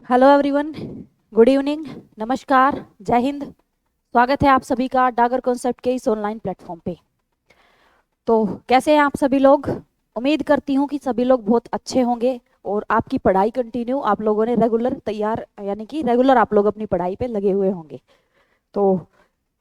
Hello everyone, good evening, नमस्कार, जय हिंद। स्वागत है आप सभी का डागर कॉन्सेप्ट के इस ऑनलाइन प्लेटफॉर्म पे। तो कैसे हैं आप सभी लोग? उम्मीद करती हूँ कि सभी लोग बहुत अच्छे होंगे और आपकी पढ़ाई कंटिन्यू आप लोगों ने रेगुलर तैयार यानी कि रेगुलर आप लोग अपनी पढ़ाई पे लगे हुए होंगे। तो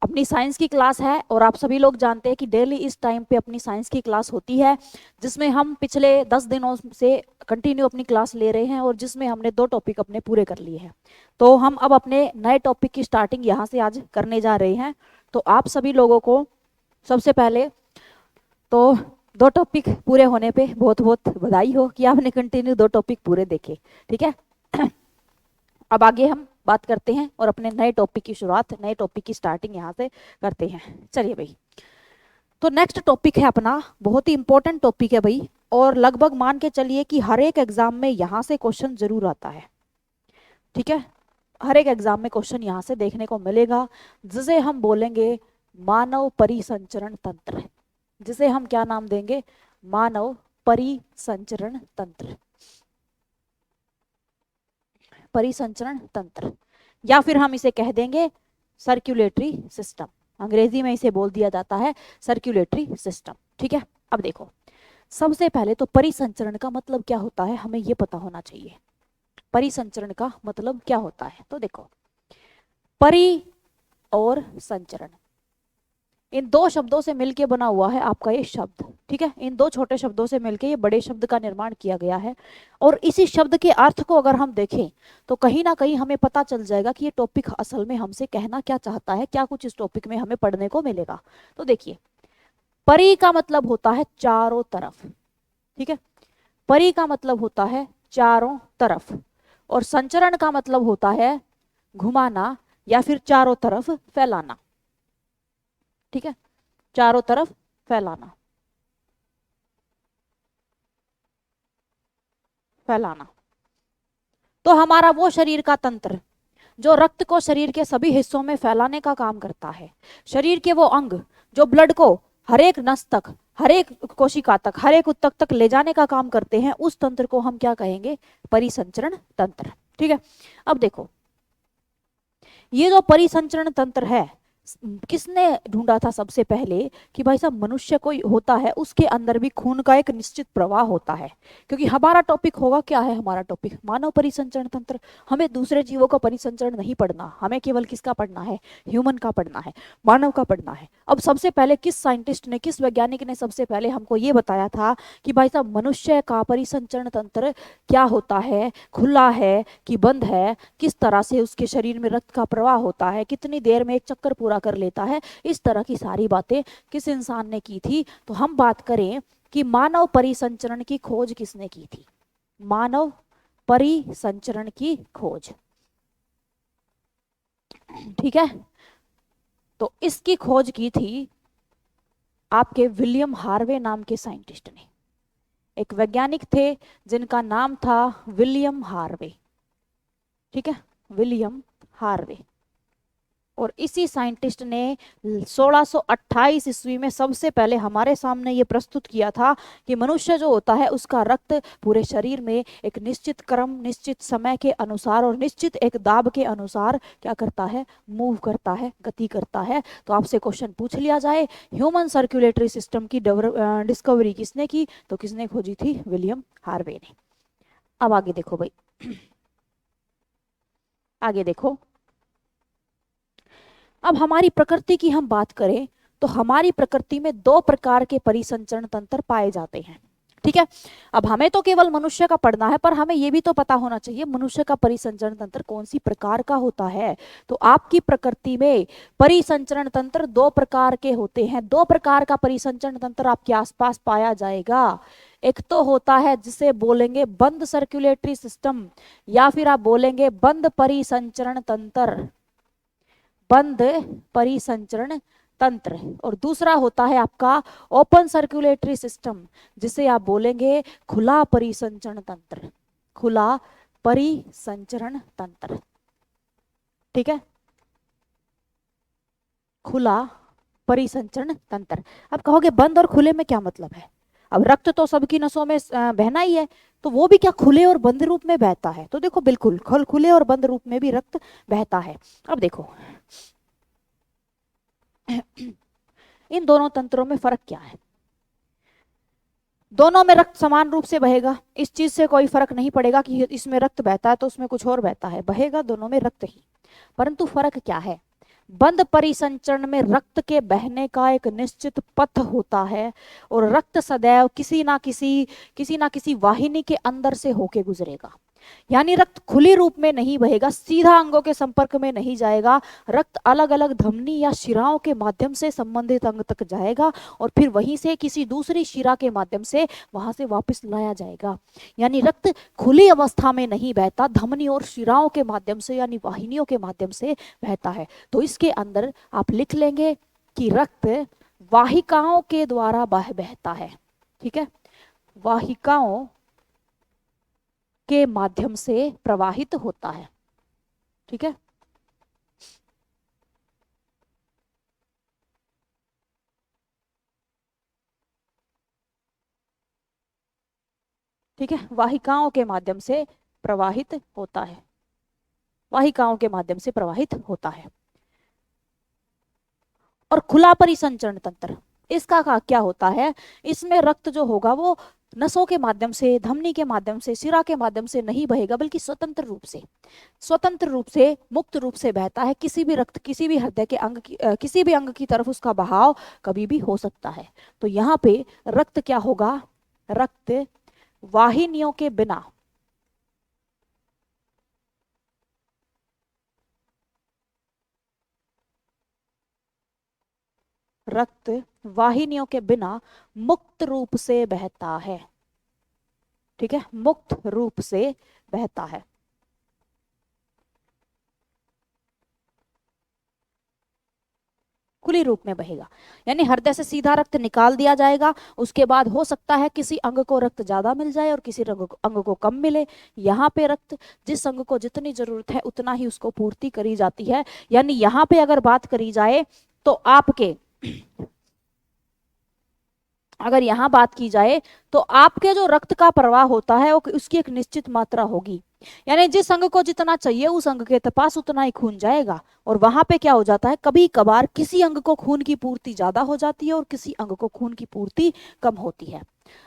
अपनी साइंस की क्लास है और आप सभी लोग जानते हैं कि डेली इस टाइम पे अपनी साइंस की क्लास होती है, जिसमें हम पिछले 10 दिनों से कंटिन्यू अपनी क्लास ले रहे हैं और जिसमें हमने 2 टॉपिक अपने पूरे कर लिए हैं। तो हम अब अपने नए टॉपिक की स्टार्टिंग यहाँ से आज करने जा रहे हैं। तो आप सभी लोगों को सबसे पहले तो 2 टॉपिक पूरे होने पे बहुत बहुत बधाई हो कि आपने कंटिन्यू 2 टॉपिक पूरे देखे। ठीक है। अब आगे हम बात करते हैं और अपने नए टॉपिक की शुरुआत, नए टॉपिक की स्टार्टिंग यहाँ से करते हैं। चलिए भाई, तो नेक्स्ट टॉपिक है अपना, बहुत ही इंपॉर्टेंट टॉपिक है भाई, और लगभग मान के चलिए कि हर एक एग्जाम में यहाँ से क्वेश्चन जरूर आता है। ठीक है, हर एक एग्जाम में क्वेश्चन यहाँ से देखने को मिलेगा, जिसे हम बोलेंगे मानव परिसंचरण तंत्र। जिसे हम क्या नाम देंगे? मानव परिसंचरण तंत्र, परिसंचरण तंत्र, या फिर हम इसे कह देंगे सर्कुलेटरी सिस्टम। अंग्रेजी में इसे बोल दिया जाता है सर्कुलेटरी सिस्टम। ठीक है। अब देखो, सबसे पहले तो परिसंचरण का मतलब क्या होता है हमें ये पता होना चाहिए। परिसंचरण का मतलब क्या होता है? तो देखो, परि और संचरण, इन 2 शब्दों से मिलके बना हुआ है आपका ये शब्द। ठीक है, इन 2 छोटे शब्दों से मिलके ये बड़े शब्द का निर्माण किया गया है। और इसी शब्द के अर्थ को अगर हम देखें तो कहीं ना कहीं हमें पता चल जाएगा कि ये टॉपिक असल में हमसे कहना क्या चाहता है, क्या कुछ इस टॉपिक में हमें पढ़ने को मिलेगा। तो देखिए, परि का मतलब होता है चारों तरफ। ठीक है, परि का मतलब होता है चारों तरफ, और संचरण का मतलब होता है घुमाना या फिर चारों तरफ फैलाना। ठीक है, चारों तरफ फैलाना, फैलाना। तो हमारा वो शरीर का तंत्र जो रक्त को शरीर के सभी हिस्सों में फैलाने का काम करता है, शरीर के वो अंग जो ब्लड को हर एक नस तक, हर एक कोशिका तक, हर एक ऊतक तक ले जाने का काम करते हैं, उस तंत्र को हम क्या कहेंगे? परिसंचरण तंत्र। ठीक है। अब देखो, ये जो परिसंचरण तंत्र है, किसने ढूंढा था सबसे पहले कि भाई साहब मनुष्य कोई होता है उसके अंदर भी खून का एक निश्चित प्रवाह होता है। क्योंकि हमारा टॉपिक होगा, क्या है हमारा टॉपिक? मानव परिसंचरण तंत्र। हमें दूसरे जीवों का परिसंचरण नहीं पढ़ना, हमें केवल किसका पढ़ना है? ह्यूमन का पढ़ना है, मानव का पढ़ना है। अब सबसे पहले किस साइंटिस्ट ने, किस वैज्ञानिक ने सबसे पहले हमको ये बताया था कि भाई साहब मनुष्य का परिसंचरण तंत्र क्या होता है, खुला है कि बंद है, किस तरह से उसके शरीर में रक्त का प्रवाह होता है, कितनी देर में एक चक्कर पूरा कर लेता है, इस तरह की सारी बातें किस इंसान ने की थी? तो हम बात करें कि मानव परिसंचरण की खोज किसने की थी? मानव परिसंचरण की खोज। ठीक है, तो इसकी खोज की थी आपके विलियम हार्वे नाम के साइंटिस्ट ने। एक वैज्ञानिक थे जिनका नाम था विलियम हार्वे। ठीक है, विलियम हार्वे। और इसी साइंटिस्ट ने 1628 ईस्वी में सबसे पहले हमारे सामने ये प्रस्तुत किया था कि मनुष्य जो होता है उसका रक्त पूरे शरीर में एक निश्चित क्रम, निश्चित समय के अनुसार और निश्चित एक दाब के अनुसार क्या करता है? मूव करता है, गति करता है। तो आपसे क्वेश्चन पूछ लिया जाए, ह्यूमन सर्कुलेटरी सिस्टम की डिस्कवरी किसने की? तो किसने खोजी थी? विलियम हार्वे ने। अब आगे देखो भाई, आगे देखो, अब हमारी प्रकृति की हम बात करें तो हमारी प्रकृति में 2 प्रकार के परिसंचरण तंत्र पाए जाते हैं। ठीक है, अब हमें तो केवल मनुष्य का पढ़ना है, पर हमें यह भी तो पता होना चाहिए मनुष्य का परिसंचरण तंत्र कौन सी प्रकार का होता है। तो आपकी प्रकृति में परिसंचरण तंत्र 2 प्रकार के होते हैं। 2 प्रकार का परिसंचरण तंत्र आपके आसपास पाया जाएगा। एक तो होता है जिसे बोलेंगे बंद सर्कुलेटरी सिस्टम, या फिर आप बोलेंगे बंद परिसंचरण तंत्र, बंद परिसंचरण तंत्र। और दूसरा होता है आपका ओपन सर्कुलेटरी सिस्टम, जिसे आप बोलेंगे खुला परिसंचरण तंत्र, खुला परिसंचरण तंत्र। ठीक है, खुला परिसंचरण तंत्र। अब कहोगे बंद और खुले में क्या मतलब है? अब रक्त तो सबकी नसों में बहना ही है, तो वो भी क्या खुले और बंद रूप में बहता है? तो देखो बिल्कुल खुले और बंद रूप में भी रक्त बहता है। अब देखो इन दोनों तंत्रों में फर्क क्या है? दोनों में रक्त समान रूप से बहेगा, इस चीज से कोई फर्क नहीं पड़ेगा कि इसमें रक्त बहता है तो उसमें कुछ और बहता है, बहेगा दोनों में रक्त ही। परंतु फर्क क्या है? बंद परिसंचरण में रक्त के बहने का एक निश्चित पथ होता है और रक्त सदैव किसी ना किसी वाहिनी के अंदर से होके गुजरेगा। यानी रक्त खुली रूप में नहीं बहेगा, सीधा अंगों के संपर्क में नहीं जाएगा, रक्त अलग अलग धमनी या शिराओं के माध्यम से संबंधित अंग तक जाएगा और फिर वहीं से किसी दूसरी शिरा के माध्यम से वहां से वापस लाया जाएगा। यानी रक्त खुली अवस्था में नहीं बहता, धमनी और शिराओं के माध्यम से यानी वाहिनियों के माध्यम से बहता है। तो इसके अंदर आप लिख लेंगे कि रक्त वाहिकाओं के द्वारा बहता है। ठीक है, वाहिकाओं के माध्यम से प्रवाहित होता है। ठीक है, ठीक है, वाहिकाओं के माध्यम से प्रवाहित होता है, वाहिकाओं के माध्यम से प्रवाहित होता है। और खुला परिसंचरण तंत्र, इसका क्या होता है? इसमें रक्त जो होगा वो नसों के माध्यम से, धमनी के माध्यम से, शिरा के माध्यम से नहीं बहेगा, बल्कि स्वतंत्र रूप से मुक्त रूप से बहता है। किसी भी रक्त किसी भी हृदय के अंग की किसी भी अंग की तरफ उसका बहाव कभी भी हो सकता है। तो यहाँ पे रक्त क्या होगा? रक्त वाहिनियों के बिना, रक्त वाहिनियों के बिना मुक्त रूप से बहता है। ठीक है, मुक्त रूप से बहता है। खुली रूप में बहेगा, यानी हृदय से सीधा रक्त निकाल दिया जाएगा, उसके बाद हो सकता है किसी अंग को रक्त ज्यादा मिल जाए और किसी अंग को कम मिले। यहाँ पे रक्त जिस अंग को जितनी जरूरत है उतना ही उसको पूर्ति करी जाती है। यानी यहाँ पे अगर बात करी जाए तो आपके अगर यहाँ बात की जाए तो आपके जो रक्त का प्रवाह होता है वो उसकी एक निश्चित मात्रा होगी। यानी जिस अंग को जितना चाहिए उस अंग के पास उतना ही खून जाएगा। और वहां पे क्या हो जाता है, कभी कभार किसी अंग को खून की पूर्ति ज्यादा हो जाती है और किसी अंग को खून की पूर्ति कम होती है।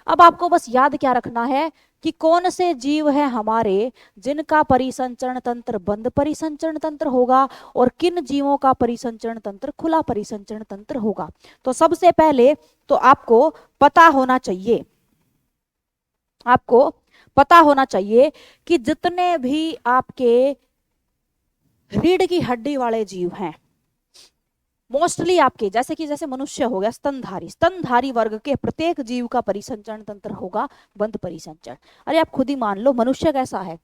अब आपको बस याद क्या रखना है कि कौन से जीव है हमारे जिनका परिसंचरण तंत्र बंद परिसंचरण तंत्र होगा और किन जीवों का परिसंचरण तंत्र खुला परिसंचरण तंत्र होगा। तो सबसे पहले तो आपको पता होना चाहिए, आपको पता होना चाहिए कि जितने भी आपके रीढ़ की हड्डी वाले जीव हैं, मोस्टली आपके जैसे मनुष्य हो गया स्तनधारी वर्ग के प्रत्येक जीव का परिसंचरण तंत्र होगा बंद परिसंचरण। अरे आप खुद ही मान लो, मनुष्य कैसा है?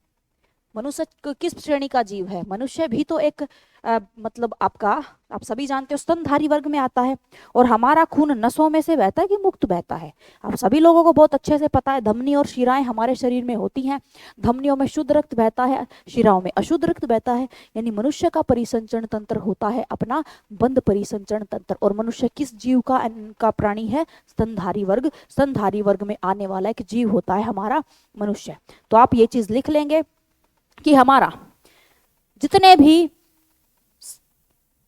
मनुष्य किस श्रेणी का जीव है? मनुष्य भी तो एक मतलब आप सभी जानते हो स्तनधारी वर्ग में आता है। और हमारा खून नसों में से बहता है कि मुक्त बहता है? आप सभी लोगों को बहुत अच्छे से पता है, धमनी और शिराएं हमारे शरीर में होती हैं। धमनियों में शुद्ध रक्त बहता है, शिराओं में अशुद्ध रक्त बहता है। यानी मनुष्य का परिसंचरण तंत्र होता है अपना बंद परिसंचरण तंत्र। और मनुष्य किस जीव का प्राणी है? स्तनधारी वर्ग में आने वाला एक जीव होता है हमारा मनुष्य। तो आप ये चीज लिख लेंगे कि हमारा जितने भी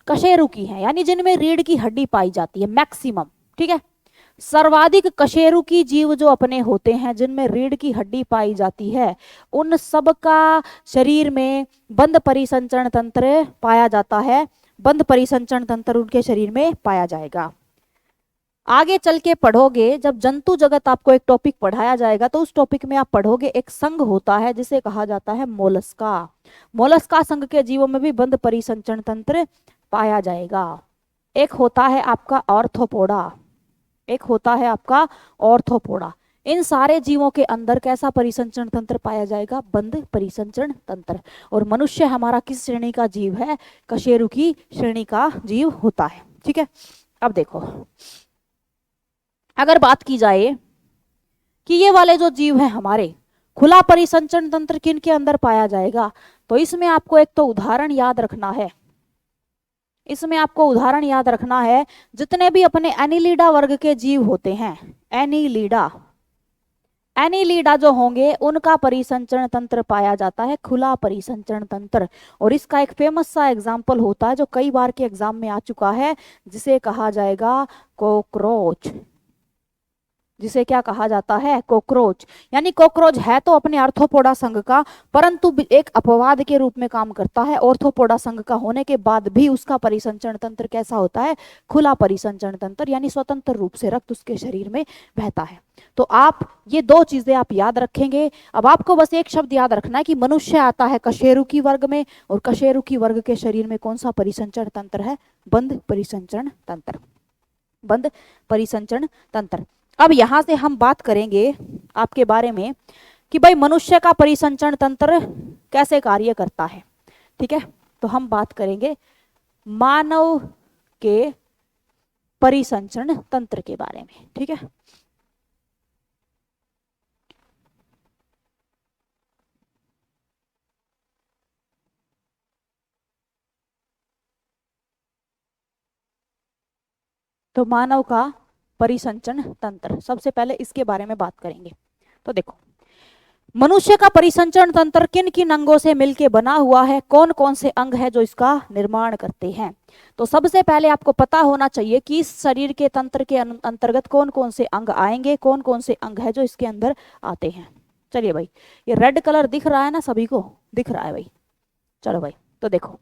कशेरुकी हैं, यानी जिनमें रीढ़ की हड्डी पाई जाती है मैक्सिमम, ठीक है, सर्वाधिक कशेरुकी जीव जो अपने होते हैं जिनमें रीढ़ की हड्डी पाई जाती है, उन सब का शरीर में बंद परिसंचरण तंत्र पाया जाता है। बंद परिसंचरण तंत्र उनके शरीर में पाया जाएगा। आगे चल के पढ़ोगे, जब जंतु जगत आपको एक टॉपिक पढ़ाया जाएगा तो उस टॉपिक में आप पढ़ोगे एक संघ होता है जिसे कहा जाता है मोलस्का। मोलस्का संघ के जीवों में भी बंद परिसंचरण तंत्र पाया जाएगा। एक होता है आपका ऑर्थोपोडा, एक होता है आपका ऑर्थोपोडा। इन सारे जीवों के अंदर कैसा परिसंचरण तंत्र पाया जाएगा? बंद परिसंचरण तंत्र। और मनुष्य हमारा किस श्रेणी का जीव है? कशेरुकी श्रेणी का जीव होता है। ठीक है, अब देखो अगर बात की जाए कि ये वाले जो जीव हैं हमारे, खुला परिसंचरण तंत्र किन के अंदर पाया जाएगा, तो इसमें आपको एक तो उदाहरण याद रखना है। इसमें आपको उदाहरण याद रखना है जितने भी अपने एनिलिडा वर्ग के जीव होते हैं, एनिलिडा एनीलिडा जो होंगे उनका परिसंचरण तंत्र पाया जाता है खुला परिसंचरण तंत्र। और इसका एक फेमस सा एग्जाम्पल होता है जो कई बार के एग्जाम में आ चुका है, जिसे कहा जाएगा कॉकरोच। जिसे क्या कहा जाता है? कॉकरोच। यानी कॉकरोच है तो अपने आर्थ्रोपोडा संघ का, परंतु एक अपवाद के रूप में काम करता है। आर्थ्रोपोडा संघ का होने के बाद भी उसका परिसंचरण तंत्र कैसा होता है? खुला परिसंचरण तंत्र, यानी स्वतंत्र रूप से रक्त उसके शरीर में बहता है। तो आप ये दो चीजें आप याद रखेंगे। अब आपको बस एक शब्द याद रखना है कि मनुष्य आता है कशेरुकी वर्ग में, और कशेरुकी वर्ग के शरीर में कौन सा परिसंचरण तंत्र है? बंद परिसंचरण तंत्र। बंद परिसंचरण तंत्र। अब यहां से हम बात करेंगे आपके बारे में कि भाई मनुष्य का परिसंचरण तंत्र कैसे कार्य करता है। ठीक है, तो हम बात करेंगे मानव के परिसंचरण तंत्र के बारे में। ठीक है, तो मानव का परिसंचरण तंत्र, सबसे पहले इसके बारे में बात करेंगे। तो देखो, मनुष्य का परिसंचरण तंत्र किन किन अंगों से मिलकर बना हुआ है, कौन कौन से अंग है जो इसका निर्माण करते हैं। तो सबसे पहले आपको पता होना चाहिए कि इस शरीर के तंत्र के अंतर्गत कौन कौन से अंग आएंगे, कौन कौन से अंग है जो इसके अंदर आते हैं। चलिए भाई, ये रेड कलर दिख रहा है ना, सभी को दिख रहा है भाई? चलो भाई, तो देखो,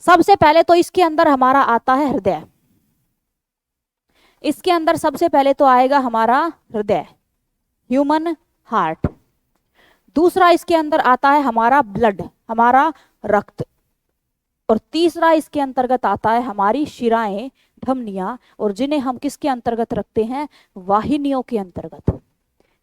सबसे पहले तो इसके अंदर हमारा आता है हृदय। इसके अंदर सबसे पहले तो आएगा हमारा हृदय, ह्यूमन हार्ट। दूसरा इसके अंदर आता है हमारा ब्लड, हमारा रक्त। और तीसरा इसके अंतर्गत आता है हमारी शिराएं, धमनियां, और जिन्हें हम किसके अंतर्गत रखते हैं? वाहिनियों के अंतर्गत।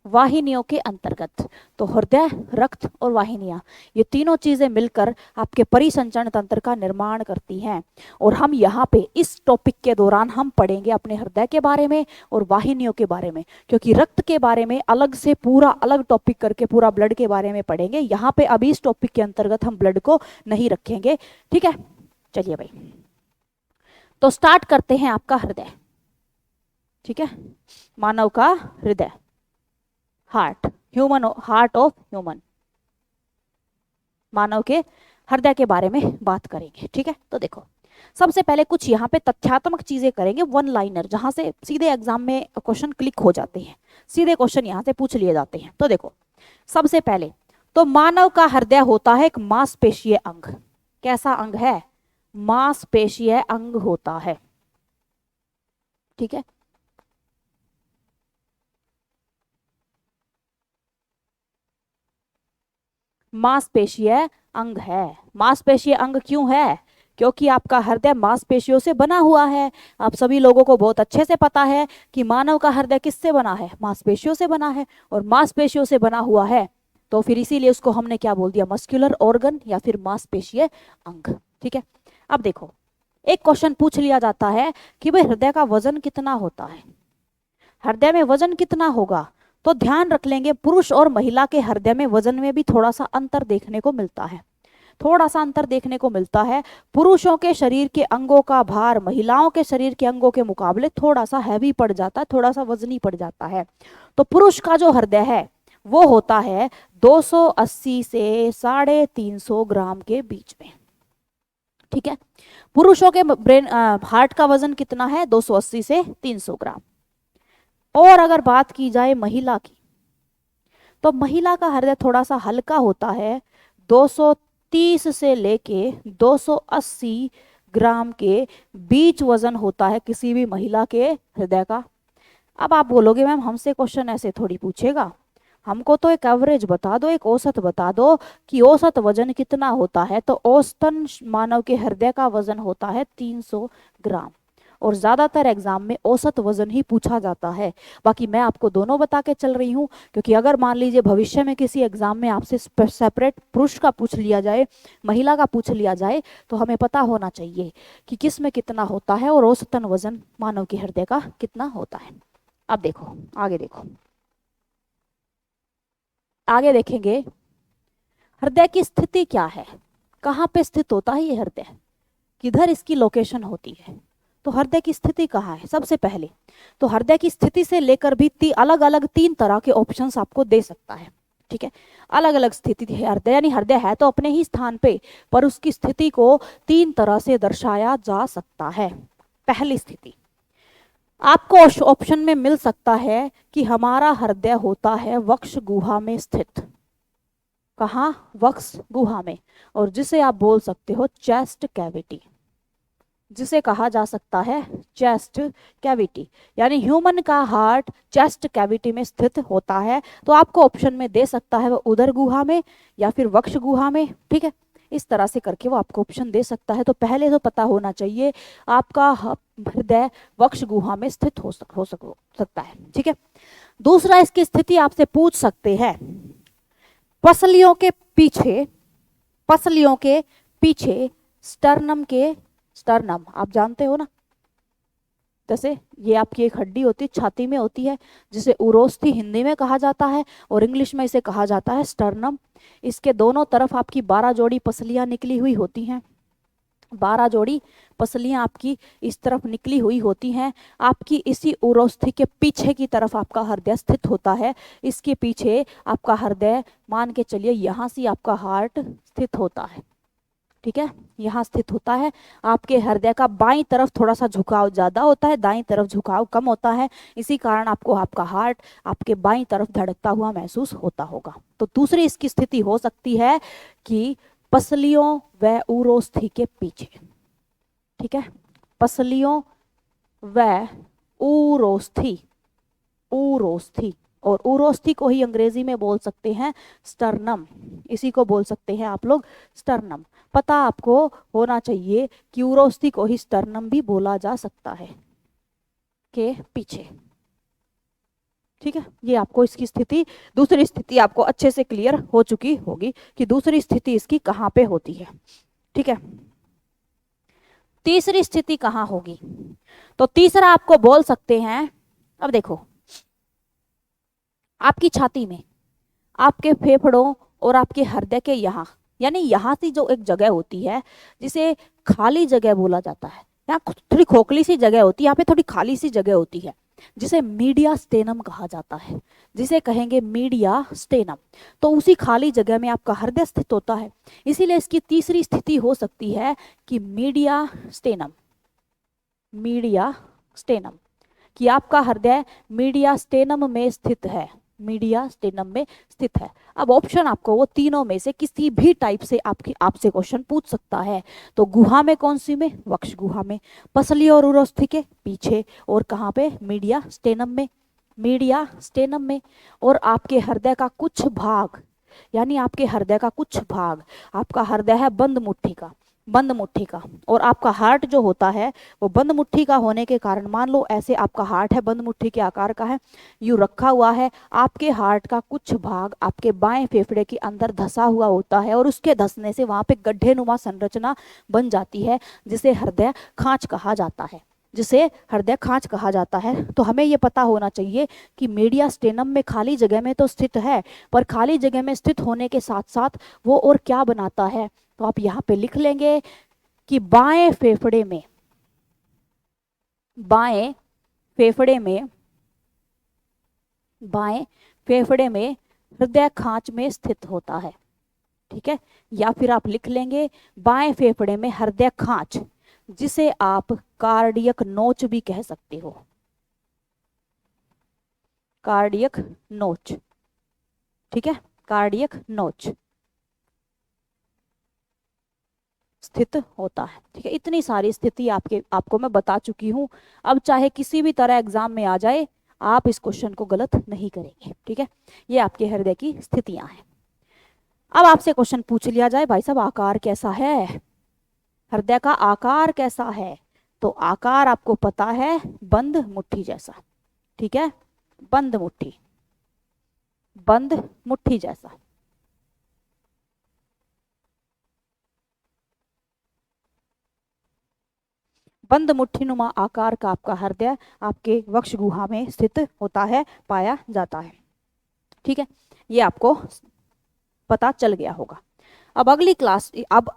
वाहिनियों के अंतर्गत। तो हृदय, रक्त और वाहिनियां, ये तीनों चीजें मिलकर आपके परिसंचरण तंत्र का निर्माण करती हैं। और हम यहाँ पे इस टॉपिक के दौरान हम पढ़ेंगे अपने हृदय के बारे में और वाहिनियों के बारे में, क्योंकि रक्त के बारे में अलग से पूरा अलग टॉपिक करके पूरा ब्लड के बारे में पढ़ेंगे। यहाँ पे अभी इस टॉपिक के अंतर्गत हम ब्लड को नहीं रखेंगे। ठीक है, चलिए भाई, तो स्टार्ट करते हैं आपका हृदय। ठीक है, मानव का हृदय, heart, human, heart of human, मानव के हृदय के बारे में बात करेंगे। ठीक है, तो देखो, सबसे पहले कुछ यहाँ पे तथ्यात्मक चीजें करेंगे, वन लाइनर, जहां से सीधे एग्जाम में क्वेश्चन क्लिक हो जाते हैं, सीधे क्वेश्चन यहाँ से पूछ लिए जाते हैं। तो देखो, सबसे पहले तो मानव का हृदय होता है एक मांसपेशीय अंग। कैसा अंग है? मांसपेशीय अंग होता है। ठीक है, मांसपेशीय अंग है। मांसपेशीय अंग क्यों है? क्योंकि आपका हृदय मांसपेशियों से बना हुआ है। आप सभी लोगों को बहुत अच्छे से पता है कि मानव का हृदय किससे बना है? मांसपेशियों से बना है। और मांसपेशियों से बना हुआ है तो फिर इसीलिए उसको हमने क्या बोल दिया? मस्कुलर ऑर्गन या फिर मांसपेशीय अंग। ठीक है, अब देखो, एक क्वेश्चन पूछ लिया जाता है कि भाई हृदय का वजन कितना होता है? हृदय में वजन कितना होगा? तो ध्यान रख लेंगे, पुरुष और महिला के हृदय में वजन में भी थोड़ा सा अंतर देखने को मिलता है। थोड़ा सा अंतर देखने को मिलता है। पुरुषों के शरीर के अंगों का भार महिलाओं के शरीर के अंगों के मुकाबले थोड़ा सा हैवी पड़ जाता है, थोड़ा सा वजनी पड़ जाता है। तो पुरुष का जो हृदय है वो होता है 280 से 350 ग्राम के बीच में। ठीक है, पुरुषों के ब्रेन हार्ट का वजन कितना है? 280 से 300 ग्राम। और अगर बात की जाए महिला की, तो महिला का हृदय थोड़ा सा हल्का होता है, 230 से लेके 280 ग्राम के बीच वजन होता है किसी भी महिला के हृदय का। अब आप बोलोगे मैम हमसे क्वेश्चन ऐसे थोड़ी पूछेगा, हमको तो एक एवरेज बता दो, एक औसत बता दो कि औसत वजन कितना होता है। तो औसतन मानव के हृदय का वजन होता है 300 ग्राम। और ज्यादातर एग्जाम में औसत वजन ही पूछा जाता है। बाकी मैं आपको दोनों बता के चल रही हूँ, क्योंकि अगर मान लीजिए भविष्य में किसी एग्जाम में आपसे सेपरेट पुरुष का पूछ लिया जाए, महिला का पूछ लिया जाए, तो हमें पता होना चाहिए कि किस में कितना होता है और औसतन वजन मानव के हृदय का कितना होता है। अब देखो, आगे देखो, आगे देखेंगे हृदय की स्थिति क्या है, कहाँ पे स्थित होता है ये हृदय, किधर इसकी लोकेशन होती है। तो हृदय की स्थिति कहाँ है सबसे पहले? तो हृदय की स्थिति से लेकर भी अलग अलग 3 तरह के ऑप्शंस आपको दे सकता है, ठीक है। अलग अलग स्थिति है हृदय, यानी हृदय है तो अपने ही स्थान पे, पर उसकी स्थिति को 3 तरह से दर्शाया जा सकता है। पहली स्थिति आपको ऑप्शन में मिल सकता है कि हमारा हृदय होता है वक्ष गुहा में स्थित। कहाँ? वक्ष गुहा में, और जिसे आप बोल सकते हो चेस्ट कैविटी, जिसे कहा जा सकता है चेस्ट कैविटी, यानी ह्यूमन का हार्ट चेस्ट कैविटी में स्थित होता है। तो आपको ऑप्शन में दे सकता है वो उदर गुहा में या फिर वक्ष गुहा में, ठीक है। इस तरह से करके वो आपको ऑप्शन दे सकता है। तो पहले तो पता होना चाहिए आपका हृदय वक्ष गुहा में स्थित हो सकता है, ठीक है। दूसरा, इसकी स्थिति आपसे पूछ सकते हैं पसलियों के पीछे स्टर्नम आप जानते हो ना, जैसे ये आपकी एक हड्डी होती है, छाती में होती है, जिसे उरोस्थी हिंदी में कहा जाता है और इंग्लिश में इसे कहा जाता है स्टर्नम। इसके दोनों तरफ आपकी 12 जोड़ी पसलियां निकली हुई होती हैं। 12 जोड़ी पसलियां आपकी इस तरफ निकली हुई होती हैं। आपकी इसी उरोस्थी के पीछे की तरफ आपका हृदय स्थित होता है। इसके पीछे आपका हृदय, मान के चलिए यहाँ से आपका हार्ट स्थित होता है, ठीक है, यहाँ स्थित होता है। आपके हृदय का बाईं तरफ थोड़ा सा झुकाव ज्यादा होता है, दाईं तरफ झुकाव कम होता है। इसी कारण आपको आपका हार्ट आपके बाईं तरफ धड़कता हुआ महसूस होता होगा। तो दूसरी इसकी स्थिति हो सकती है कि पसलियों व उरोस्थी के पीछे, ठीक है, पसलियों व उरोस्थी और उरोस्थी को ही अंग्रेजी में बोल सकते हैं स्टर्नम, इसी को बोल सकते हैं आप लोग स्टर्नम। पता आपको होना चाहिए कि उरोस्थी को ही स्टर्नम भी बोला जा सकता है के पीछे, ठीक है। ये आपको इसकी स्थिति, दूसरी स्थिति आपको अच्छे से क्लियर हो चुकी होगी कि दूसरी स्थिति इसकी कहाँ पे होती है, ठीक है। तीसरी स्थिति कहाँ होगी? तो तीसरा आपको बोल सकते हैं, अब देखो आपकी छाती में, आपके फेफड़ों और आपके हृदय के यहाँ, यानी यहाँ से जो एक जगह होती है जिसे खाली जगह बोला जाता है, यहाँ थोड़ी खोखली सी जगह होती है, यहाँ पे थोड़ी खाली सी जगह होती है, जिसे मीडिया स्टेनम कहा जाता है, जिसे कहेंगे मीडिया स्टेनम। तो उसी खाली जगह में आपका हृदय स्थित होता है। इसीलिए इसकी तीसरी स्थिति हो सकती है कि मीडिया स्टेनम, कि आपका हृदय मीडिया स्टेनम में स्थित है, मीडिया स्टेनम में स्थित है। अब ऑप्शन आपको वो तीनों में से किसी भी टाइप से आपसे क्वेश्चन पूछ सकता है। तो गुहा में कौन सी में? वक्ष गुहा में, पसली और उरोस्थी के पीछे, और कहाँ पे? मीडिया स्टेनम में। और आपके हृदय का कुछ भाग, यानी आपके हृदय का कुछ भाग, आपका हृदय है बंद मुट्ठी का, और आपका हार्ट जो होता है वो बंद मुट्ठी का होने के कारण, मान लो ऐसे आपका हार्ट है, बंद मुट्ठी के आकार का है, यूं रखा हुआ है, आपके हार्ट का कुछ भाग आपके बाएं फेफड़े के अंदर धसा हुआ होता है, और उसके धसने से वहां पे गड्ढेनुमा संरचना बन जाती है, जिसे हृदय खांच कहा जाता है। तो हमें ये पता होना चाहिए कि मीडिया स्टेनम में खाली जगह में तो स्थित है, पर खाली जगह में स्थित होने के साथ साथ वो और क्या बनाता है? तो आप यहाँ पे लिख लेंगे कि बाएं फेफड़े में हृदय खांच में स्थित होता है, ठीक है। या फिर आप लिख लेंगे बाएं फेफड़े में हृदय खांच, जिसे आप कार्डियक नोच भी कह सकते हो, कार्डियक नोच, ठीक है, कार्डियक नोच स्थित होता है, ठीक है। इतनी सारी स्थिति आपको मैं बता चुकी हूं। अब चाहे किसी भी तरह एग्जाम में आ जाए, आप इस क्वेश्चन को गलत नहीं करेंगे, ठीक है। ये आपके हृदय की स्थितियां हैं। अब आपसे क्वेश्चन पूछ लिया जाए, भाई साहब आकार कैसा है, हृदय का आकार कैसा है? तो आकार आपको पता है बंद मुट्ठी जैसा, ठीक है, बंद मुट्ठी जैसा। बंद मुट्ठीनुमा आकार का आपका हृदय आपके वक्ष गुहा में स्थित होता है, पाया जाता है, ठीक है। ये आपको पता चल गया होगा। अब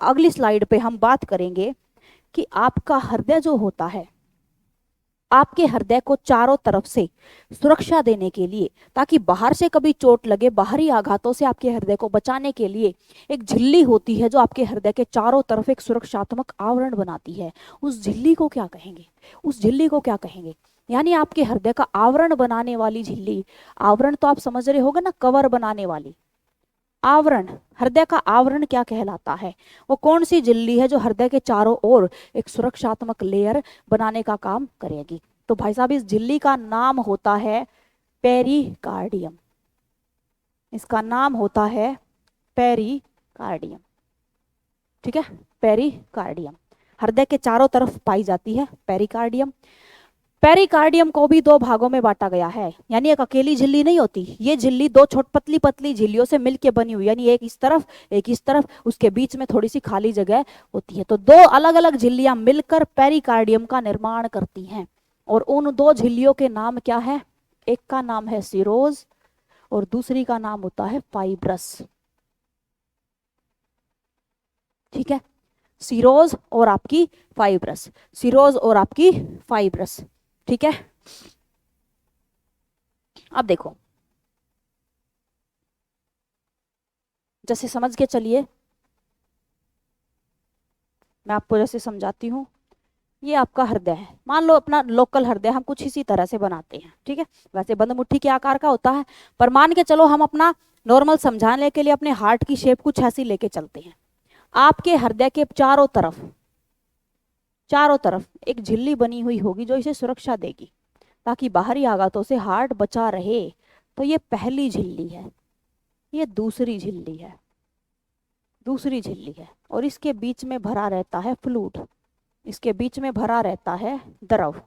अगली स्लाइड पे हम बात करेंगे कि आपका हृदय जो होता है आपके हृदय को चारों तरफ से सुरक्षा देने के लिए, ताकि बाहर से कभी चोट लगे, बाहरी आघातों से आपके हृदय को बचाने के लिए एक झिल्ली होती है जो आपके हृदय के चारों तरफ एक सुरक्षात्मक आवरण बनाती है। उस झिल्ली को क्या कहेंगे? उस झिल्ली को क्या कहेंगे? यानी आपके हृदय का आवरण बनाने वाली झिल्ली। आवरण तो आप समझ रहे होगे ना, कवर बनाने वाली। आवरण, हृदय का आवरण क्या कहलाता है? वो कौन सी झिल्ली है जो हृदय के चारों ओर एक सुरक्षात्मक लेयर बनाने का काम करेगी? तो भाई साहब, इस झिल्ली का नाम होता है पेरिकार्डियम। इसका नाम होता है पेरिकार्डियम। ठीक है, पेरिकार्डियम हृदय के चारों तरफ पाई जाती है पेरिकार्डियम। पेरिकार्डियम को भी दो भागों में बांटा गया है, यानी एक अकेली झिल्ली नहीं होती। ये झिल्ली दो छोट पतली पतली झिल्लियों से मिलकर बनी हुई, यानी एक इस तरफ एक इस तरफ, उसके बीच में थोड़ी सी खाली जगह होती है। तो दो अलग अलग झिल्लियां मिलकर पेरिकार्डियम का निर्माण करती हैं। और उन दो झिल्लियों के नाम क्या है? एक का नाम है सिरोज और दूसरी का नाम होता है फाइब्रस। ठीक है, सिरोज और आपकी फाइब्रस, सिरोज और आपकी फाइब्रस। ठीक है, अब देखो, जैसे समझ के चलिए, मैं आपको जैसे समझाती हूँ। ये आपका हृदय है, मान लो अपना लोकल हृदय हम कुछ इसी तरह से बनाते हैं। ठीक है, वैसे बंद मुट्ठी के आकार का होता है, पर मान के चलो हम अपना नॉर्मल समझाने के लिए अपने हार्ट की शेप कुछ ऐसी लेके चलते हैं। आपके हृदय के चारों तरफ एक झिल्ली बनी हुई होगी जो इसे सुरक्षा देगी ताकि बाहरी आघातों से हार्ट बचा रहे। तो ये पहली झिल्ली है, ये दूसरी झिल्ली है, और इसके बीच में भरा रहता है फ्लूइड, इसके बीच में भरा रहता है द्रव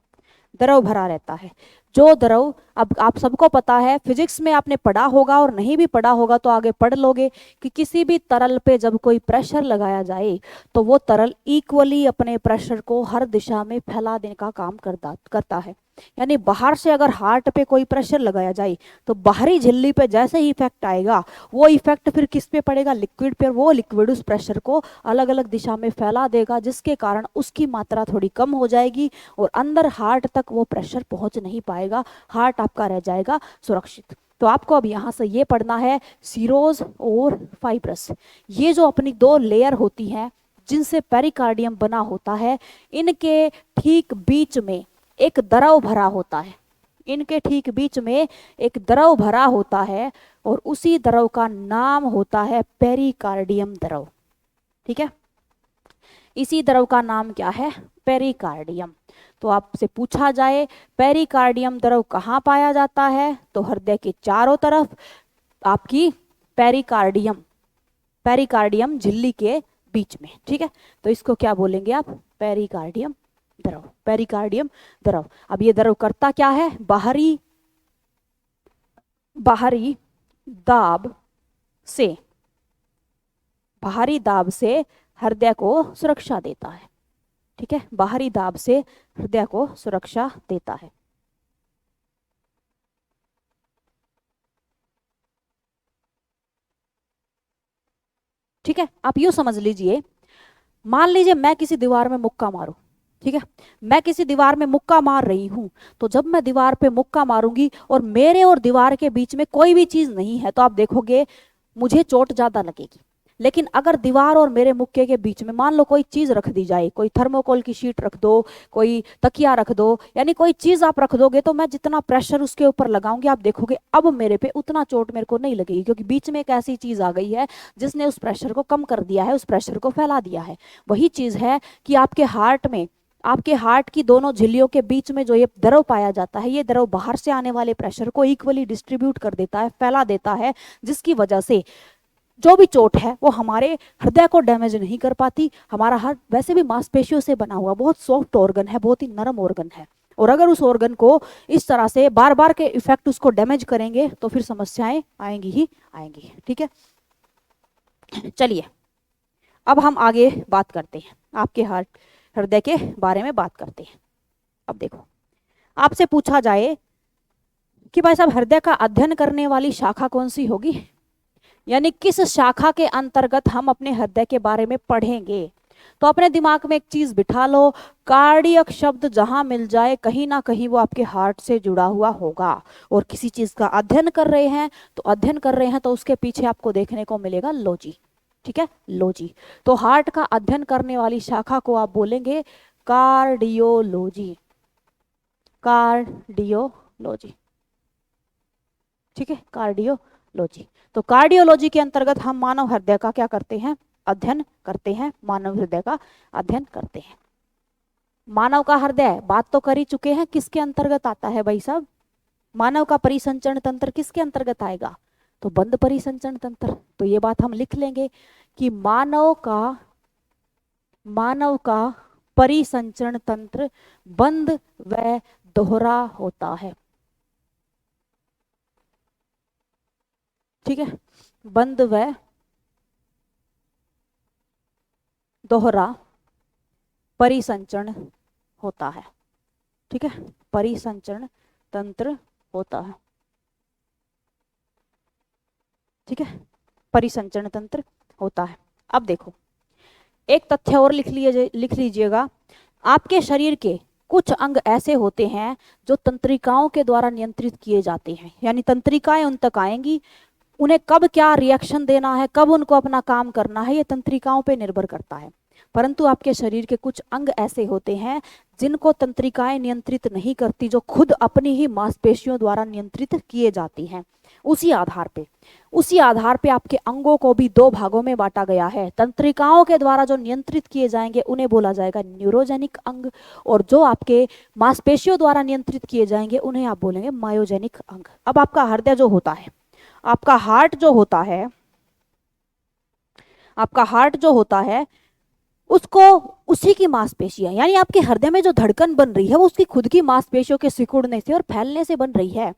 भरा रहता है। जो द्रव, अब आप सबको पता है, फिजिक्स में आपने पढ़ा होगा और नहीं भी पढ़ा होगा तो आगे पढ़ लोगे कि किसी भी तरल पे जब कोई प्रेशर लगाया जाए तो वो तरल इक्वली अपने प्रेशर को हर दिशा में फैला देने का काम करता है। यानी बाहर से अगर हार्ट पे कोई प्रेशर लगाया जाए तो बाहरी झिल्ली पे जैसे ही इफेक्ट आएगा, वो इफेक्ट फिर किस पे पड़ेगा? लिक्विड पे। वो लिक्विड उस प्रेशर को अलग अलग दिशा में फैला देगा, जिसके कारण उसकी मात्रा थोड़ी कम हो जाएगी और अंदर हार्ट तक वो प्रेशर पहुंच नहीं पाएगा, हार्ट आपका रह जाएगा सुरक्षित। तो आपको अब यहाँ से ये पढ़ना है, सिरोज और फाइब्रस, ये जो अपनी दो लेयर होती हैं जिनसे पेरिकार्डियम बना होता है, इनके ठीक बीच में एक द्रव भरा होता है, इनके ठीक बीच में एक द्रव भरा होता है और उसी द्रव का नाम होता है पेरिकार्डियम द्रव। ठीक है, इसी द्रव का नाम क्या है? पेरिकार्डियम। तो आपसे पूछा जाए पेरिकार्डियम द्रव कहाँ पाया जाता है, तो हृदय के चारों तरफ आपकी पेरिकार्डियम झिल्ली के बीच में। ठीक है, तो इसको क्या बोलेंगे आप? पेरिकार्डियम द्रव। अब ये द्रव करता क्या है? बाहरी दाब से हृदय को सुरक्षा देता है। ठीक है, बाहरी दाब से हृदय को सुरक्षा देता है। ठीक है, आप यूं समझ लीजिए, मान लीजिए मैं किसी दीवार में मुक्का मारूं। ठीक है, मैं किसी दीवार में मुक्का मार रही हूं, तो जब मैं दीवार पे मुक्का मारूंगी और मेरे और दीवार के बीच में कोई भी चीज नहीं है, तो आप देखोगे मुझे चोट ज्यादा लगेगी। लेकिन अगर दीवार और मेरे मुक्के के बीच में मान लो कोई चीज रख दी जाए, कोई थर्मोकोल की शीट रख दो, कोई तकिया रख दो, यानी कोई चीज आप रख दोगे, तो मैं जितना प्रेशर उसके ऊपर लगाऊंगी आप देखोगे अब मेरे पे उतना चोट मेरे को नहीं लगेगी, क्योंकि बीच में एक ऐसी चीज आ गई है जिसने उस प्रेशर को कम कर दिया है, उस प्रेशर को फैला दिया है। वही चीज है कि आपके हार्ट की दोनों झिल्लियों के बीच में जो ये द्रव पाया जाता है, ये द्रव बाहर से आने वाले प्रेशर को इक्वली डिस्ट्रीब्यूट कर देता है, फैला देता है, जिसकी वजह से जो भी चोट है वो हमारे हृदय को डैमेज नहीं कर पाती। हमारा हार्ट वैसे भी मांसपेशियों से बना हुआ बहुत सॉफ्ट ऑर्गन है, बहुत ही नरम ऑर्गन है, और अगर उस ऑर्गन को इस तरह से बार बार के इफेक्ट उसको डैमेज करेंगे तो फिर समस्याएं आएंगी ही आएंगी। ठीक है, चलिए अब हम आगे बात करते हैं, आपके हृदय के बारे में बात करते हैं। अब देखो, आपसे पूछा जाए कि भाई साहब हृदय का अध्ययन करने वाली शाखा कौन सी होगी, यानी किस शाखा के अंतर्गत हम अपने हृदय के बारे में पढ़ेंगे, तो अपने दिमाग में एक चीज बिठा लो, कार्डियक शब्द जहां मिल जाए कहीं ना कहीं वो आपके हार्ट से जुड़ा हुआ होगा। और किसी चीज का अध्ययन कर रहे हैं तो उसके पीछे आपको देखने को मिलेगा लॉजी। ठीक है, लॉजी। तो हार्ट का अध्ययन करने वाली शाखा को आप बोलेंगे कार्डियोलॉजी, कार्डियोलॉजी। ठीक है, कार्डियोलॉजी। तो कार्डियोलॉजी के अंतर्गत हम मानव हृदय का क्या करते हैं, अध्ययन करते हैं, मानव हृदय का अध्ययन करते हैं। मानव का हृदय बात तो कर ही चुके हैं, किसके अंतर्गत आता है भाई साहब, मानव का परिसंचरण तंत्र किसके अंतर्गत आएगा, तो बंद परिसंचरण तंत्र। तो ये बात हम लिख लेंगे कि मानव का परिसंचरण तंत्र बंद व दोहरा होता है। ठीक है, बंद व दोहरा परिसंचरण होता है। ठीक है, परिसंचरण तंत्र होता है। ठीक है, परिसंचरण तंत्र होता है। अब देखो एक तथ्य और लिख लीजिएगा, आपके शरीर के कुछ अंग ऐसे होते हैं जो तंत्रिकाओं के द्वारा नियंत्रित किए जाते हैं, यानी तंत्रिकाएं उन तक आएंगी, उन्हें कब क्या रिएक्शन देना है, कब उनको अपना काम करना है, ये तंत्रिकाओं पे निर्भर करता है। परंतु आपके शरीर के कुछ अंग ऐसे होते हैं जिनको तंत्रिकाएं नियंत्रित नहीं करती, जो खुद अपनी ही मांसपेशियों द्वारा नियंत्रित किए जाती हैं। उसी आधार पे आपके अंगों को भी दो भागों में बांटा गया है। तंत्रिकाओं के द्वारा जो नियंत्रित किए जाएंगे उन्हें बोला जाएगा न्यूरोजेनिक अंग, और जो आपके मांसपेशियों द्वारा नियंत्रित किए जाएंगे उन्हें आप बोलेंगे मायोजेनिक अंग। अब आपका हृदय जो होता है, आपका हार्ट जो होता है, आपका हार्ट जो होता है उसको उसी की मांसपेशियां, यानी आपके हृदय में जो धड़कन बन रही है वो उसकी खुद की मांसपेशियों के सिकुड़ने से और फैलने से बन रही है।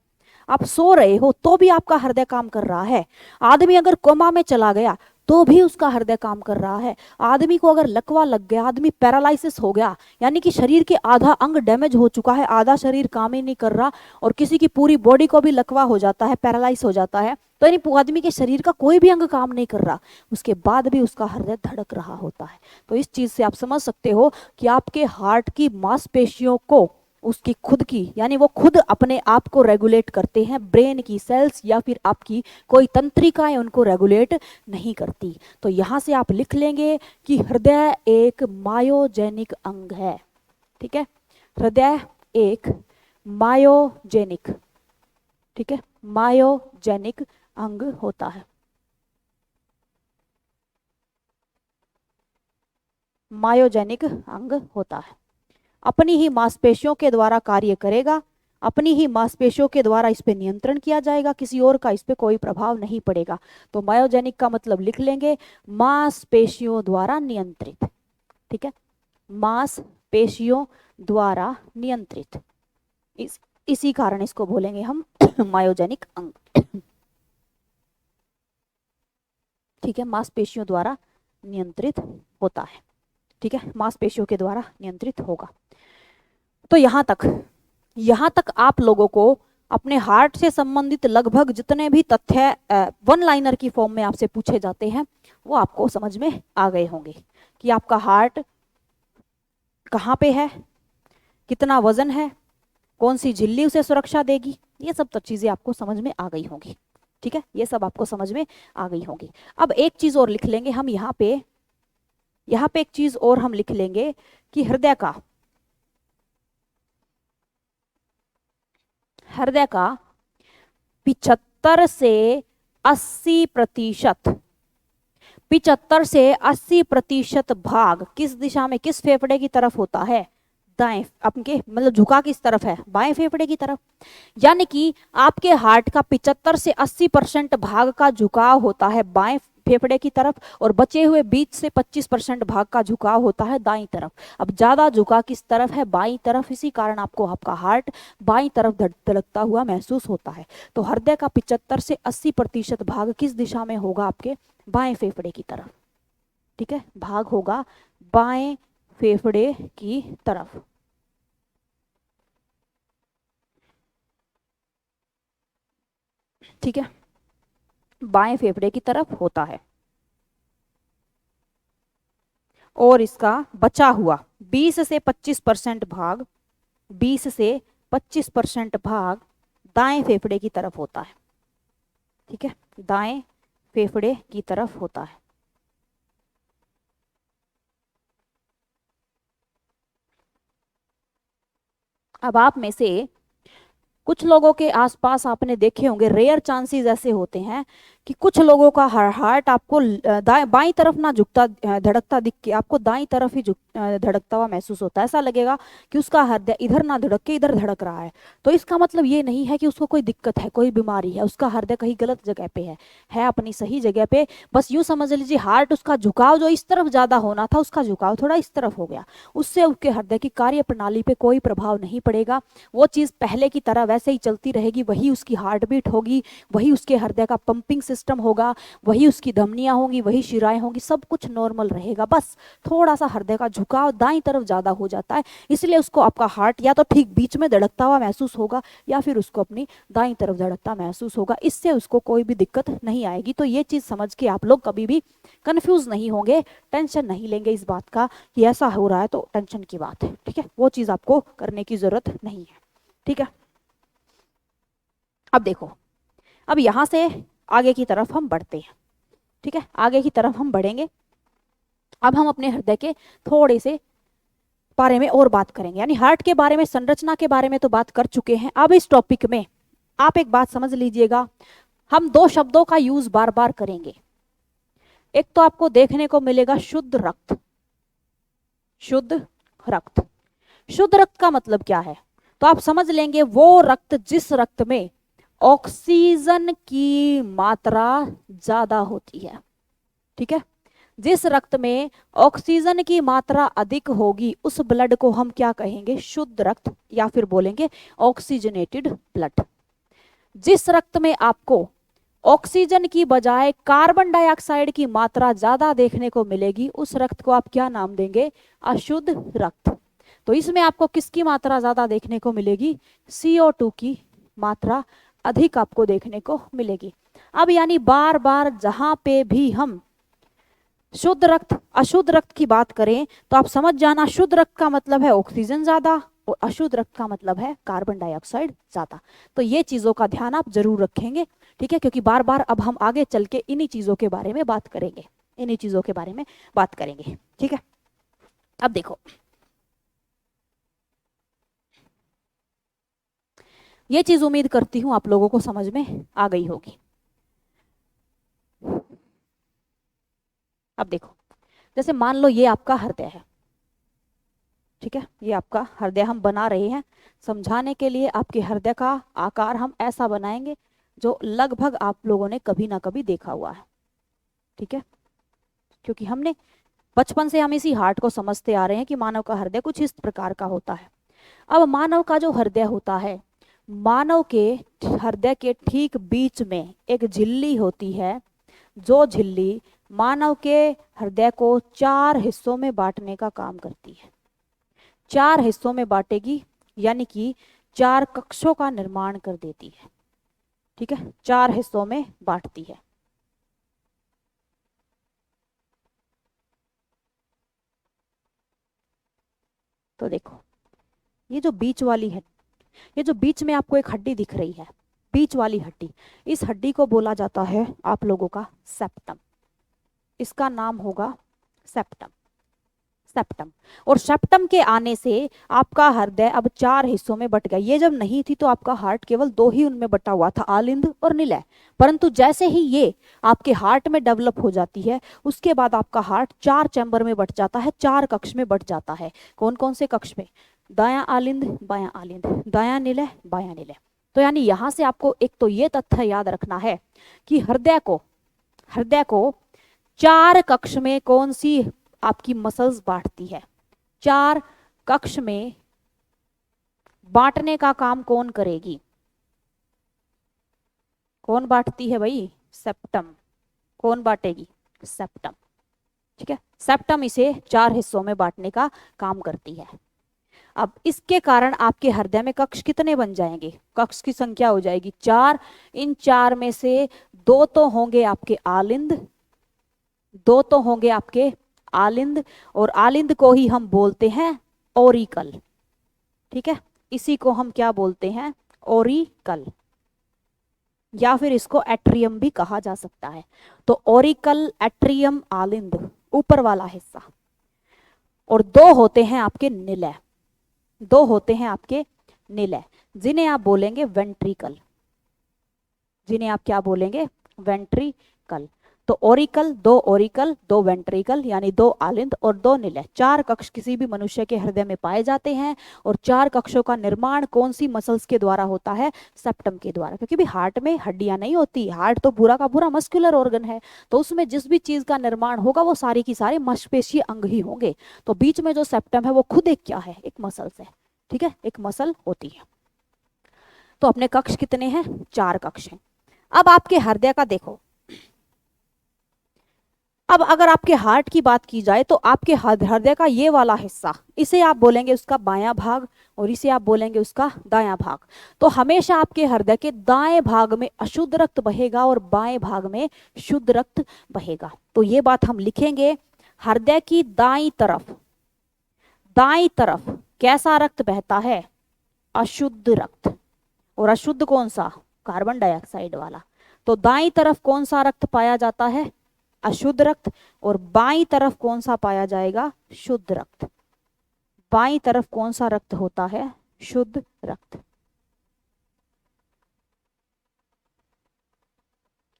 आप सो रहे हो तो भी आपका हृदय काम कर रहा है। आदमी अगर कोमा में चला गया तो भी उसका हृदय काम कर रहा है। आदमी को अगर लकवा लग गया, आदमी पैरालिसिस हो गया, यानी कि शरीर के आधा अंग डैमेज हो चुका है, आधा शरीर काम ही नहीं कर रहा, और किसी की पूरी बॉडी को भी लकवा हो जाता है, पैरालाइज हो जाता है, तो यानी आदमी के शरीर का कोई भी अंग काम नहीं कर रहा, उसके बाद भी उसका हृदय धड़क रहा होता है। तो इस चीज से आप समझ सकते हो कि आपके हार्ट की मांसपेशियों को उसकी खुद की, यानी वो खुद अपने आप को रेगुलेट करते हैं, ब्रेन की सेल्स या फिर आपकी कोई तंत्रिकाएं उनको रेगुलेट नहीं करती। तो यहां से आप लिख लेंगे कि हृदय एक मायोजेनिक अंग है। ठीक है, हृदय एक मायोजेनिक, ठीक है, मायोजेनिक अंग होता है। मायोजेनिक अंग होता है, अपनी ही मांसपेशियों के द्वारा कार्य करेगा, अपनी ही मांसपेशियों के द्वारा इस पे नियंत्रण किया जाएगा, किसी और का इस पे कोई प्रभाव नहीं पड़ेगा। तो मायोजेनिक का मतलब लिख लेंगे मांसपेशियों द्वारा नियंत्रित। ठीक है, मांसपेशियों द्वारा नियंत्रित, इसी कारण इसको बोलेंगे हम मायोजेनिक अंग। ठीक है, मांसपेशियों द्वारा नियंत्रित होता है। ठीक है, मांसपेशियों के द्वारा नियंत्रित होगा। तो यहां तक आप लोगों को अपने हार्ट से संबंधित लगभग जितने भी तथ्य वन लाइनर की फॉर्म में आपसे पूछे जाते हैं वो आपको समझ में आ गए होंगे कि आपका हार्ट कहाँ पे है, कितना वजन है, कौन सी झिल्ली उसे सुरक्षा देगी, ये सब तो चीजें आपको समझ में आ गई होंगी। ठीक है, ये सब आपको समझ में आ गई होंगी। अब एक चीज और लिख लेंगे हम यहाँ पे एक चीज और हम लिख लेंगे कि हृदय का 75 से 80%, 75 से 80% भाग किस दिशा में, किस फेफड़े की तरफ होता है, दाएं, आपके मतलब झुका किस तरफ है, बाएं फेफड़े की तरफ। यानी कि आपके हार्ट का 75 से 80% भाग का झुकाव होता है बाएं फेफड़े की तरफ, और बचे हुए 20 से 25% भाग का झुकाव होता है दाईं तरफ। अब ज्यादा झुका किस तरफ है, बाईं तरफ, इसी कारण आपको आपका हार्ट बाईं तरफ धड़कता हुआ महसूस होता है। तो हृदय का 75 से 80% भाग किस दिशा में होगा, आपके बाएं फेफड़े की तरफ। ठीक है, भाग होगा बाएं फेफड़े की तरफ। ठीक है, बाएं फेफड़े की तरफ होता है। और इसका बचा हुआ 20 से 25% भाग, 20 से 25% भाग दाएं फेफड़े की तरफ होता है। ठीक है, दाएं फेफड़े की तरफ होता है। अब आप में से कुछ लोगों के आसपास आपने देखे होंगे, रेयर चांसेस ऐसे होते हैं कि कुछ लोगों का हार्ट आपको बाईं तरफ ना झुकता धड़कता दिख के आपको दाईं तरफ ही धड़कता हुआ महसूस होता है। ऐसा लगेगा कि उसका हृदय इधर ना धड़क के इधर धड़क रहा है। तो इसका मतलब ये नहीं है कि उसको कोई दिक्कत है, कोई बीमारी है, उसका हृदय कहीं गलत जगह पे है अपनी सही जगह पे। बस यूं समझ लीजिए, हार्ट उसका झुकाव जो इस तरफ ज्यादा होना था, उसका झुकाव थोड़ा इस तरफ हो गया, उससे उसके हृदय की कार्य प्रणाली पे कोई प्रभाव नहीं पड़ेगा। वो चीज पहले की तरह वैसे ही चलती रहेगी, वही उसकी हार्ट बीट होगी, वही उसके हृदय का पंपिंग सिस्टम होगा, वही उसकी धमनियां होंगी, वही शिराएं होंगी, सब कुछ नॉर्मल रहेगा। बस थोड़ा सा हृदय का झुकाव दाईं तरफ ज्यादा हो जाता है, इसलिए उसको आपका हार्ट या तो ठीक बीच में धड़कता हुआ महसूस होगा या फिर उसको अपनी दाईं तरफ धड़कता महसूस होगा। इससे उसको कोई भी दिक्कत नहीं आएगी। तो ये चीज समझ के आप लोग कभी भी कंफ्यूज नहीं होंगे, टेंशन नहीं लेंगे इस बात का कि ऐसा हो रहा है तो टेंशन की बात है। ठीक है, वो चीज आपको करने की जरूरत नहीं है। ठीक है, अब देखो, अब यहां से आगे की तरफ हम बढ़ते हैं। ठीक है, आगे की तरफ हम बढ़ेंगे। अब हम अपने हृदय के थोड़े से बारे में और बात करेंगे, यानी हार्ट के बारे में, संरचना के बारे में तो बात कर चुके हैं। अब इस टॉपिक में आप एक बात समझ लीजिएगा, हम दो शब्दों का यूज बार बार करेंगे। एक तो आपको देखने को मिलेगा शुद्ध रक्त। शुद्ध रक्त, शुद्ध रक्त का मतलब क्या है? तो आप समझ लेंगे वो रक्त जिस रक्त में ऑक्सीजन की मात्रा ज्यादा होती है। ठीक है, जिस रक्त में ऑक्सीजन की मात्रा अधिक होगी उस ब्लड को हम क्या कहेंगे? शुद्ध रक्त, या फिर बोलेंगे ऑक्सीजनेटेड ब्लड। जिस रक्त में आपको ऑक्सीजन की बजाय कार्बन डाइऑक्साइड की मात्रा ज्यादा देखने को मिलेगी उस रक्त को आप क्या नाम देंगे? अशुद्ध रक्त। तो इसमें आपको किसकी मात्रा ज्यादा देखने को मिलेगी? CO2 की मात्रा अधिक आपको देखने को मिलेगी। अब यानी बार बार जहां पे भी हम शुद्ध रक्त अशुद्ध रक्त की बात करें तो आप समझ जाना, शुद्ध रक्त का मतलब है ऑक्सीजन ज्यादा और अशुद्ध रक्त का मतलब है कार्बन डाइऑक्साइड ज्यादा। तो ये चीजों का ध्यान आप जरूर रखेंगे। ठीक है, क्योंकि बार बार अब हम आगे चल के इन्हीं चीजों के बारे में बात करेंगे, इन्हीं चीजों के बारे में बात करेंगे। ठीक है, अब देखो, ये चीज उम्मीद करती हूं आप लोगों को समझ में आ गई होगी। अब देखो, जैसे मान लो ये आपका हृदय है। ठीक है, ये आपका हृदय हम बना रहे हैं समझाने के लिए। आपके हृदय का आकार हम ऐसा बनाएंगे जो लगभग आप लोगों ने कभी ना कभी देखा हुआ है। ठीक है, क्योंकि हमने बचपन से हम इसी हार्ट को समझते आ रहे हैं कि मानव का हृदय कुछ इस प्रकार का होता है। अब मानव का जो हृदय होता है, मानव के हृदय के ठीक बीच में एक झिल्ली होती है, जो झिल्ली मानव के हृदय को 4 हिस्सों में बांटने का काम करती है। 4 हिस्सों में बांटेगी, यानी कि 4 कक्षों का निर्माण कर देती है। ठीक है, 4 हिस्सों में बांटती है। तो देखो, ये जो बीच वाली है, ये जो बीच में आपको एक हड्डी दिख रही है, बीच वाली हड्डी, इस हड्डी को बोला जाता है आप लोगों का सेप्टम। इसका नाम होगा सेप्टम। सेप्टम, और सेप्टम के आने से आपका हृदय अब 4 हिस्सों में बट गया। ये जब नहीं थी तो आपका हार्ट केवल 2 ही उनमें बटा हुआ था, आलिंद और निलय। परंतु जैसे ही ये आपके हार्ट में डेवलप हो जाती है, उसके बाद आपका हार्ट 4 चैम्बर में बट जाता है, 4 कक्ष में बट जाता है। कौन कौन से कक्ष में? दायां आलिंद, बायां आलिंद, दायां निलय, बायां निलय। तो यानी यहां से आपको एक तो ये तथ्य याद रखना है कि हृदय को 4 कक्ष में कौन सी आपकी मसल्स बांटती है। 4 कक्ष में बांटने का काम कौन करेगी? कौन बांटती है भाई? सेप्टम। कौन बांटेगी? सेप्टम। ठीक है, सेप्टम इसे 4 हिस्सों में बांटने का काम करती है। अब इसके कारण आपके हृदय में कक्ष कितने बन जाएंगे? कक्ष की संख्या हो जाएगी 4। इन 4 में से 2 तो होंगे आपके आलिंद, 2 तो होंगे आपके आलिंद, और आलिंद को ही हम बोलते हैं ओरिकल। ठीक है, इसी को हम क्या बोलते हैं, ओरिकल, या फिर इसको एट्रियम भी कहा जा सकता है। तो ओरिकल, एट्रियम, आलिंद ऊपर वाला हिस्सा, और दो होते हैं आपके निलय, दो होते हैं आपके निलय, जिन्हें आप बोलेंगे वेंट्रिकल, जिन्हें आप क्या बोलेंगे, वेंट्रिकल। तो ओरिकल, दो वेंट्रिकल, यानी दो आलिंद और दो निलय, चार कक्ष किसी भी मनुष्य के हृदय में पाए जाते हैं। और चार कक्षों का निर्माण कौन सी मसल्स के द्वारा होता है, सेप्टम के द्वारा, क्योंकि भी हार्ट में हड्डियां नहीं होती, हार्ट तो पूरा का पूरा मस्कुलर ऑर्गन है, तो उसमें जिस भी चीज का निर्माण होगा वो सारी की सारी मांसपेशीय अंग ही होंगे। तो बीच में जो सेप्टम है वो खुद एक क्या है, एक मसल्स है। ठीक है, एक मसल होती है। तो अपने कक्ष कितने हैं, चार कक्ष हैं। अब आपके हृदय का देखो, अब अगर आपके हार्ट की बात की जाए तो आपके हृदय का ये वाला हिस्सा, इसे आप बोलेंगे उसका बायां भाग, और इसे आप बोलेंगे उसका दायां भाग। तो हमेशा आपके हृदय के दाएं भाग में अशुद्ध रक्त बहेगा और बाएं भाग में शुद्ध रक्त बहेगा। तो ये बात हम लिखेंगे, हृदय की दाईं तरफ, दाईं तरफ कैसा रक्त बहता है, अशुद्ध रक्त। और अशुद्ध कौन सा, कार्बन डाइऑक्साइड वाला। तो दाईं तरफ कौन सा रक्त पाया जाता है, अशुद्ध रक्त, और बाईं तरफ कौन सा पाया जाएगा, शुद्ध रक्त। बाईं तरफ कौन सा रक्त होता है, शुद्ध रक्त,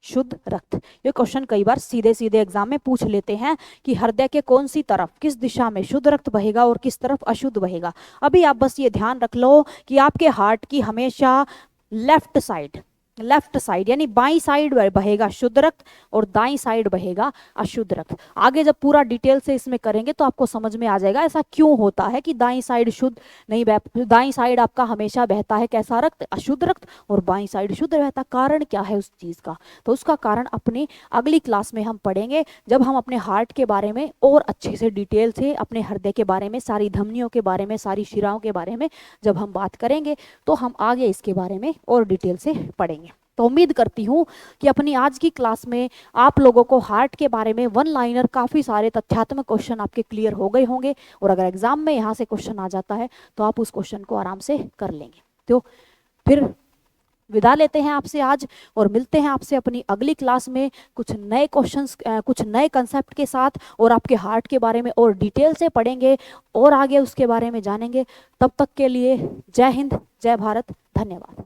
शुद्ध रक्त। ये क्वेश्चन कई बार सीधे सीधे एग्जाम में पूछ लेते हैं कि हृदय के कौन सी तरफ, किस दिशा में शुद्ध रक्त बहेगा और किस तरफ अशुद्ध बहेगा। अभी आप बस ये ध्यान रख लो कि आपके हार्ट की हमेशा लेफ्ट साइड, लेफ्ट साइड यानी बाईं साइड बहेगा शुद्ध रक्त और दाईं साइड बहेगा अशुद्ध रक्त। आगे जब पूरा डिटेल से इसमें करेंगे तो आपको समझ में आ जाएगा ऐसा क्यों होता है कि दाईं साइड शुद्ध नहीं बह, दाईं साइड आपका हमेशा बहता है कैसा रक्त, अशुद्ध रक्त, और बाईं साइड शुद्ध रहता। कारण क्या है उस चीज का, तो उसका कारण अपनी अगली क्लास में हम पढ़ेंगे, जब हम अपने हार्ट के बारे में और अच्छे से डिटेल से, अपने हृदय के बारे में, सारी धमनियों के बारे में, सारी शिराओं के बारे में जब हम बात करेंगे तो हम आगे इसके बारे में और डिटेल से पढ़ेंगे। तो उम्मीद करती हूँ कि अपनी आज की क्लास में आप लोगों को हार्ट के बारे में वन लाइनर काफ़ी सारे तथ्यात्मक क्वेश्चन आपके क्लियर हो गए होंगे, और अगर एग्जाम में यहाँ से क्वेश्चन आ जाता है तो आप उस क्वेश्चन को आराम से कर लेंगे। तो फिर विदा लेते हैं आपसे आज, और मिलते हैं आपसे अपनी अगली क्लास में कुछ नए क्वेश्चंस, कुछ नए कंसेप्ट के साथ, और आपके हार्ट के बारे में और डिटेल से पढ़ेंगे और आगे उसके बारे में जानेंगे। तब तक के लिए जय हिंद, जय भारत, धन्यवाद।